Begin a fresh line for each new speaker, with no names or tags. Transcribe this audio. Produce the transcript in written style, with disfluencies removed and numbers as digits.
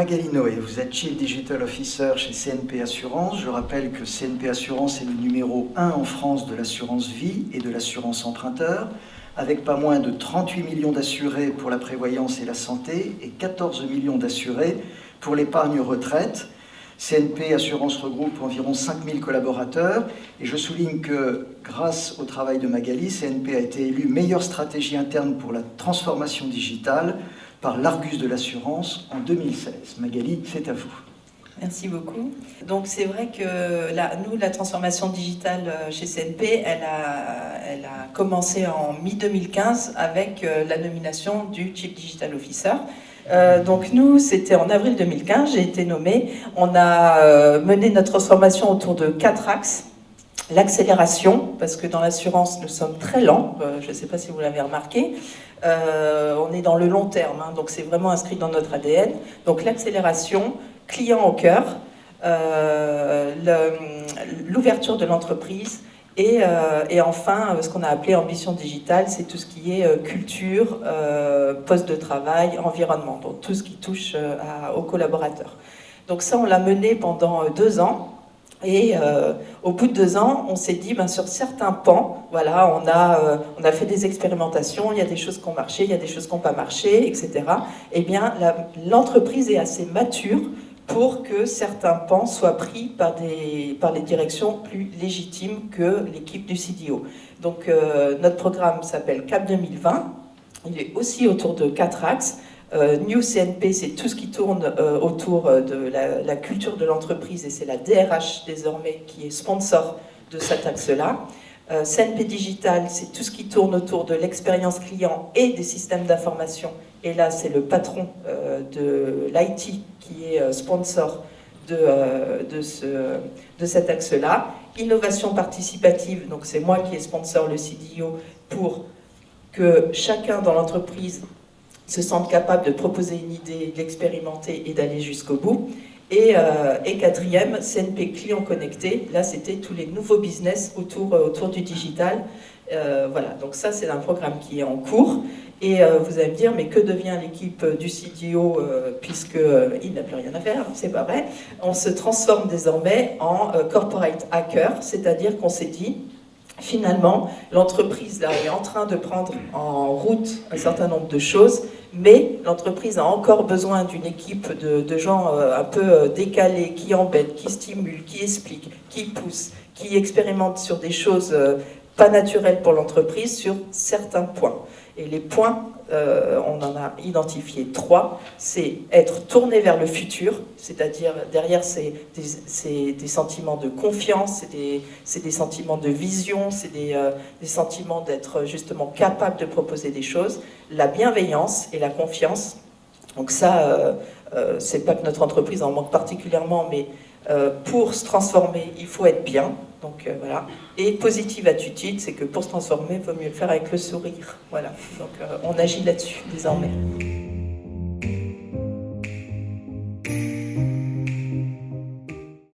Magali Noé, vous êtes Chief Digital Officer chez CNP Assurance. Je rappelle que CNP Assurance est le numéro 1 en France de l'assurance vie et de l'assurance emprunteur, avec pas moins de 38 millions d'assurés pour la prévoyance et la santé et 14 millions d'assurés pour l'épargne retraite. CNP Assurance regroupe environ 5000 collaborateurs et je souligne que grâce au travail de Magali, CNP a été élu meilleure stratégie interne pour la transformation digitale par l'Argus de l'assurance en 2016. Magali, c'est à vous.
Merci beaucoup. Donc c'est vrai que nous, la transformation digitale chez CNP, elle a commencé en mi-2015 avec la nomination du Chief Digital Officer. Donc nous, c'était en avril 2015, j'ai été nommée. On a mené notre transformation autour de 4 axes. L'accélération, parce que dans l'assurance, nous sommes très lents, je ne sais pas si vous l'avez remarqué. On est dans le long terme, hein, donc c'est vraiment inscrit dans notre ADN. Donc l'accélération, client au cœur, l'ouverture de l'entreprise et enfin ce qu'on a appelé ambition digitale, c'est tout ce qui est culture, poste de travail, environnement, donc tout ce qui touche aux collaborateurs. Donc ça, on l'a mené pendant 2 ans. Et au bout de 2 ans, on s'est dit, sur certains pans, voilà, on a fait des expérimentations, il y a des choses qui ont marché, il y a des choses qui n'ont pas marché, etc. Eh bien, l'entreprise est assez mature pour que certains pans soient pris par les directions plus légitimes que l'équipe du CDO. Donc, notre programme s'appelle CAP 2020. Il est aussi autour de 4 axes. New CNP, c'est tout ce qui tourne autour de la culture de l'entreprise et c'est la DRH désormais qui est sponsor de cet axe-là. CNP Digital, c'est tout ce qui tourne autour de l'expérience client et des systèmes d'information. Et là, c'est le patron de l'IT qui est sponsor de cet axe-là. Innovation participative, donc c'est moi qui ai sponsor le CDO pour que chacun dans l'entreprise se sentent capables de proposer une idée, d'expérimenter et d'aller jusqu'au bout. Et 4e, CNP Client Connecté. Là, c'était tous les nouveaux business autour du digital. Voilà, donc ça, c'est un programme qui est en cours. Et vous allez me dire, mais que devient l'équipe du CDO puisqu'il n'a plus rien à faire, c'est pas vrai. On se transforme désormais en corporate hacker, c'est-à-dire qu'on s'est dit, finalement, l'entreprise là est en train de prendre en route un certain nombre de choses, mais l'entreprise a encore besoin d'une équipe de gens un peu décalés, qui embêtent, qui stimulent, qui expliquent, qui poussent, qui expérimentent sur des choses pas naturelles pour l'entreprise sur certains points. Et les points, on en a identifié 3, c'est être tourné vers le futur, c'est-à-dire derrière c'est des sentiments de confiance, c'est des sentiments de vision, c'est des sentiments d'être justement capable de proposer des choses, la bienveillance et la confiance. Donc ça, c'est pas que notre entreprise en manque particulièrement, mais pour se transformer, il faut être bien. Donc voilà. Et positive attitude, c'est que pour se transformer, il vaut mieux le faire avec le sourire. Voilà. Donc on agit là-dessus désormais.